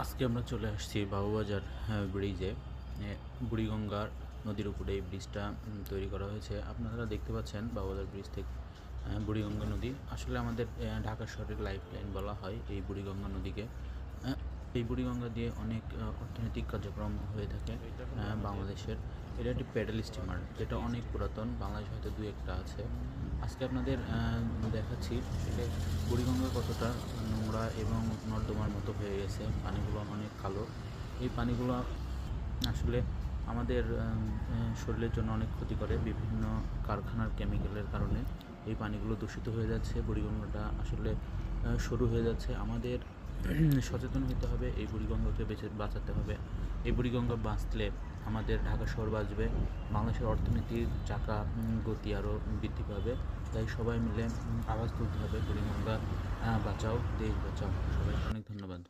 আজকে আমরা চলে আসছি বাবুবাজার ব্রিজে। বুড়িগঙ্গার নদীর উপরে এই ব্রিজটা তৈরি করা হয়েছে। আপনারা দেখতে পাচ্ছেন বাবুবাজার ব্রিজ থেকে বুড়িগঙ্গা নদী। আসলে আমাদের ঢাকা শহরের লাইফ লাইন বলা হয় এই বুড়িগঙ্গা নদীকে। এই বুড়িগঙ্গা দিয়ে অনেক অর্থনৈতিক কার্যক্রম হয়ে থাকে বাংলাদেশের। এটা একটি প্যাডেল স্টিমার যেটা অনেক পুরাতন, বাংলাদেশে হয়তো দু একটা আছে। আজকে আপনাদের দেখাচ্ছি আসলে বুড়িগঙ্গা কতটা নোংরা এবং নর্দমার মতো হয়ে গেছে। পানিগুলো অনেক কালো। এই পানিগুলো আসলে আমাদের শরীরের জন্য অনেক ক্ষতি করে। বিভিন্ন কারখানার কেমিক্যালের কারণে এই পানিগুলো দূষিত হয়ে যাচ্ছে। বুড়িগঙ্গাটা আসলে সরু হয়ে যাচ্ছে। আমাদের সচেতন হতে হবে, এই বুড়িগঙ্গাকে বাঁচাতে হবে। এই বুড়িগঙ্গা বাঁচলে আমাদের ঢাকা শহর বাঁচবে, বাংলাদেশের অর্থনীতির চাকা গতি আরও বৃদ্ধি পাবে। তাই সবাই মিলে আওয়াজ তুলতে হবে, বুড়িগঙ্গা বাঁচাও, দেশ বাঁচাও। সবাইকে অনেক ধন্যবাদ।